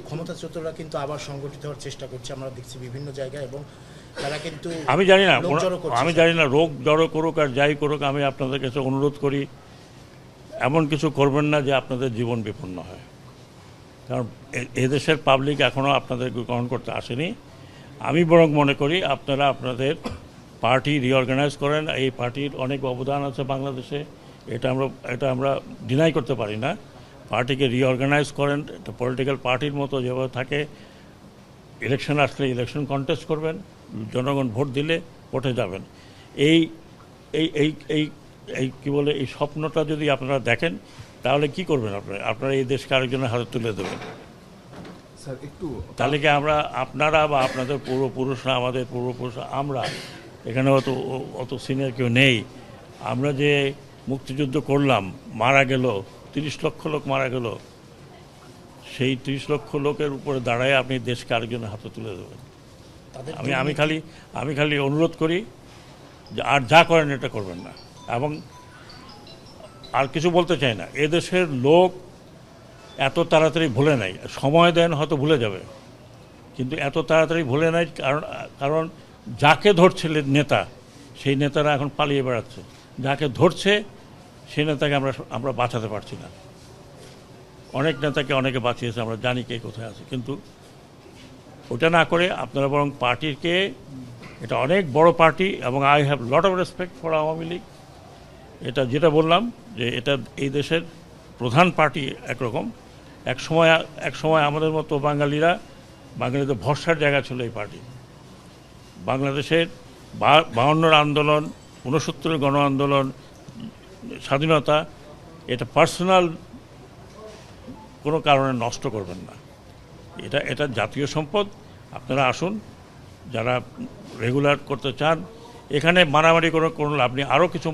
ক্ষমতাচ্যুতরা কিন্তু আবার সংগঠিত হওয়ার চেষ্টা করছে, আমরা দেখছি বিভিন্ন জায়গায়, এবং তারা কিন্তু আমি জানি না রোগ জড়ো করুক আর যাই করুক, আমি আপনাদের কাছে অনুরোধ করি এমন কিছু করবেন না যে আপনাদের জীবন বিপন্ন হয়। কারণ এদেশের পাবলিক এখনও আপনাদের গ্রহণ করতে আসেনি। আমি বরং মনে করি আপনারা আপনাদের পার্টি রিঅর্গানাইজ করেন। এই পার্টির অনেক অবদান আছে বাংলাদেশে, এটা আমরা ডিনাই করতে পারি না। পার্টিকে রিঅর্গানাইজ করেন, একটা পলিটিক্যাল পার্টির মতো যেভাবে থাকে। ইলেকশন আসলে ইলেকশন কন্টেস্ট করবেন, জনগণ ভোট দিলে ভোটে যাবেন। এই এই এই এই এই কী বলে, এই স্বপ্নটা যদি আপনারা দেখেন তাহলে কি করবেন আপনারা এই দেশকে আরেকজনের হাতে তুলে দেবেন। স্যার একটু তাহলে কি আপনারা বা আপনাদের পূর্বপুরুষরা, আমাদের পূর্বপুরুষরা, আমরা এখানে অত সিনিয়র কেউ নেই। আমরা যে মুক্তিযুদ্ধ করলাম, মারা গেল 30 লক্ষ লোক মারা গেল, সেই 30 লক্ষ লোকের উপরে দাঁড়ায় আপনি দেশকে আরেকজনের হাতে তুলে দেবেন। আমি খালি অনুরোধ করি যে আর যা করেন এটা করবেন না। এবং আর কিছু বলতে চাই না, এদেশের লোক এত তাড়াতাড়ি ভুলে নাই। সময় দেন, হয়তো ভুলে যাবে, কিন্তু এত তাড়াতাড়ি ভুলে নাই। কারণ যাকে ধরছিলেন নেতা, সেই নেতারা এখন পালিয়ে বেড়াচ্ছে। যাকে ধরছে সেই নেতাকে আমরা বাঁচাতে পারছি না। অনেক নেতাকে অনেকে বাঁচিয়েছে, আমরা জানি কে কোথায় আছে। কিন্তু ওটা না করে আপনারা বরং পার্টিকে, এটা অনেক বড় পার্টি এবং I have lot of respect for Awami League. এটা যেটা বললাম যে এটা এই দেশের প্রধান পার্টি একরকম। এক সময় আমাদের মতো বাঙালিদের ভরসার জায়গা ছিল এই পার্টি। বাংলাদেশের 52 আন্দোলন, 69 গণ আন্দোলন, স্বাধীনতা, এটা পার্সোনাল কোনো কারণে নষ্ট করবেন না। এটা জাতীয় সম্পদ। আপনারা আসুন, যারা রেগুলার করতে চান। এখানে মারামারি কোনো লাভ নেই। আরও কিছু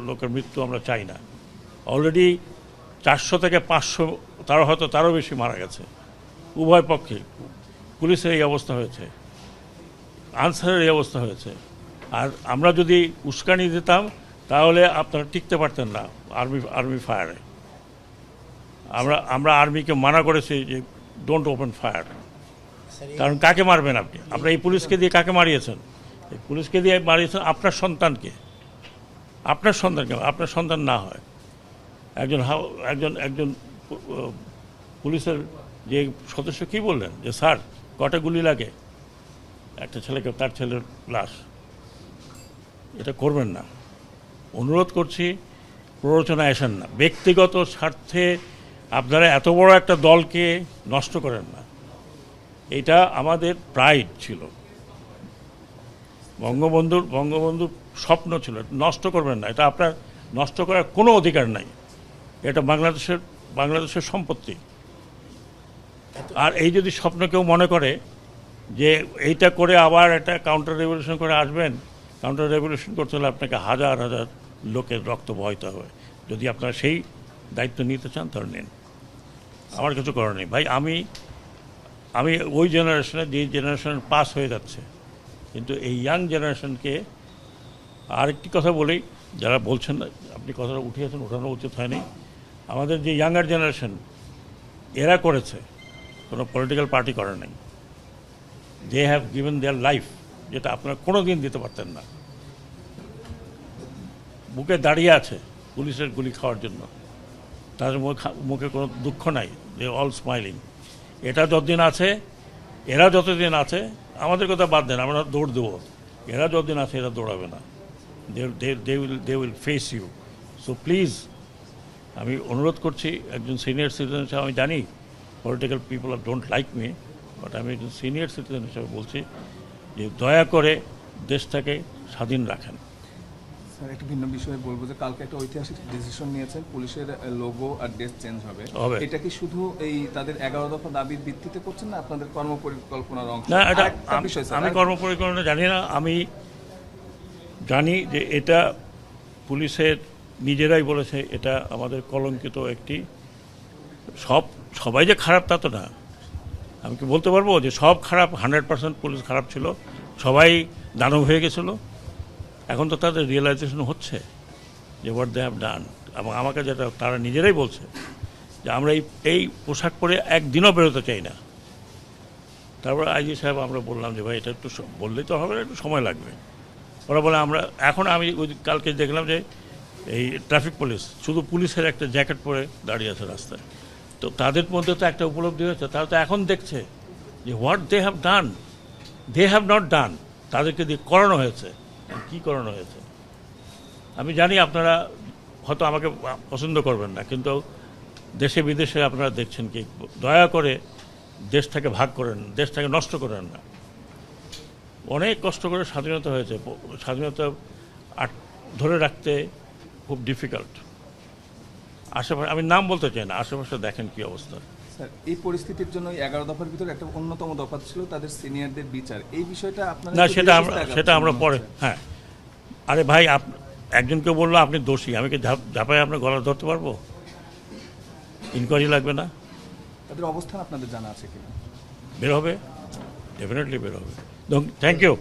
লোকের মৃত্যু আমরা চাই না। অলরেডি 400 থেকে 500, তারও বেশি মারা গেছে উভয় পক্ষে। পুলিশের এই অবস্থা হয়েছে, আনসারের এই অবস্থা হয়েছে। আর আমরা যদি উস্কানি দিতাম তাহলে আপনারা টিকতে পারতেন না আর্মি ফায়ারে। আমরা আর্মিকে মানা করেছি যে ডোন্ট ওপেন ফায়ার। কারণ কাকে মারবেন আপনি? আপনারা এই পুলিশকে দিয়ে কাকে মারিয়েছেন? এই পুলিশকে দিয়ে মারিয়েছেন আপনার সন্তানকে। আপনার সন্তান না হয় একজন পুলিশের যে সদস্য কি বললেন যে স্যার কটা গুলি লাগে একটা ছেলেকে, তার ছেলের লাশ। এটা করবেন না, অনুরোধ করছি। প্ররোচনায় আসেন না, ব্যক্তিগত স্বার্থে আপনারা এত বড় একটা দলকে নষ্ট করেন না। এটা আমাদের প্রাইড ছিল, বঙ্গবন্ধুর স্বপ্ন ছিল। নষ্ট করবেন না, এটা আপনার নষ্ট করার কোনো অধিকার নাই। এটা বাংলাদেশের সম্পত্তি। আর এই যদি স্বপ্ন কেউ মনে করে যে এইটা করে আবার একটা কাউন্টার রেভলিউশন করে আসবেন, কাউন্টার রেভলিউশন করতে হলে আপনাকে হাজার হাজার লোকের রক্ত বহাইতে হবে। যদি আপনারা সেই দায়িত্ব নিতে চান তাহলে নেন, আমার কিছু করার নেই। ভাই আমি ওই জেনারেশনে, যে জেনারেশন পাস হয়ে যাচ্ছে, কিন্তু এই ইয়াং জেনারেশনকে আরেকটি কথা বলি, যারা বলছেন না, আপনি কথাটা উঠিয়েছেন, ওঠানো উচিত হয়নি। আমাদের যে ইয়াঙ্গার জেনারেশন, এরা করেছে, কোনো পলিটিক্যাল পার্টি করে নাই। They have given their life, যেটা আপনারা কোনো দিন দিতে পারতেন না। বুকে দাঁড়িয়ে আছে পুলিশের গুলি খাওয়ার জন্য, তাদের মুখে কোনো দুঃখ নাই, দে অল স্মাইলিং। এরা যতদিন আছে, আমাদের কথা বাদ দেন, আমরা দৌড় দেবো। এরা যতদিন আছে এরা দৌড়াবে না। They will face you. So please, আমি অনুরোধ করছি, একজন সিনিয়র সিটিজেন হিসাবে, আমি জানি political people don't like me, but আমি একজন সিনিয়র সিটিজেন হিসাবে বলছি যে দয়া করে দেশটাকে স্বাধীন রাখেন। স্যার একটা ভিন্ন বিষয়ে বলবো যে কালকে একটা ঐতিহাসিক ডিসিশন নিয়েছেন, পুলিশের লোগো আর ড্রেস চেঞ্জ হবে। এটা কি শুধু এই তাদের 11 দফা দাবির ভিত্তিতে করছেন না আপনাদের কর্মপরিকল্পনার অংশ? না, এটা আমি কর্মপরিকল্পনা জানি না। আমি জানি যে এটা পুলিশের নিজেরাই বলেছে এটা আমাদের কলঙ্কিত একটি। সবাই যে খারাপ তা তো না। আমি কি বলতে পারবো যে সব খারাপ? 100% পুলিশ খারাপ ছিল, সবাই দানব হয়ে গেছিলো। এখন তো তাদের রিয়েলাইজেশন হচ্ছে যে হোয়াট দে হ্যাভ ডান। এবং আমাকে যেটা তারা নিজেরাই বলছে যে আমরা এই পোশাক পরে একদিনও বেরোতে চাই না। তারপর আইজি সাহেব আমরা বললাম যে ভাই এটা একটু বললেই তো হবে না, একটু সময় লাগবে। ওরা বলে আমরা এখন আমি ওই কালকে দেখলাম যে এই ট্রাফিক পুলিশ শুধু পুলিশের একটা জ্যাকেট পরে দাঁড়িয়ে আছে রাস্তায়। তো তাদের মধ্যে তো একটা উপলব্ধি হয়েছে, তারা তো এখন দেখছে যে what they have not done, তাদেরকে দিয়ে করানো হয়েছে। কি করানো হয়েছে আমি জানি, আপনারা হয়তো আমাকে পছন্দ করবেন না, কিন্তু দেশে বিদেশে আপনারা দেখছেন কি, দয়া করে দেশটাকে ভাগ করেন, দেশটাকে নষ্ট করেন না। অনেক কষ্ট করে স্বাধীনতা হয়েছে, স্বাধীনতা ধরে রাখতে খুব ডিফিকাল্ট। আশেপাশে আমি নাম বলতে চাই না, আশেপাশে দেখেন কি অবস্থা। স্যার, এই পরিস্থিতির জন্য 11 দফার ভিতরে একটা অন্যতম দফা ছিল তাদের সিনিয়রদের বিচার। এই বিষয়টা আপনারা না, সেটা আমরা পরে, হ্যাঁ। আরে ভাই, একজনকে বললো আপনি দোষী, আমি কি ঝাঁপায় আপনার গলা ধরতে পারবো? ইনকোয়ারি লাগবে না? তাদের অবস্থান আপনাদের জানা আছে কিনা? বের হবে, ডেফিনেটলি বের হবে। Thank you.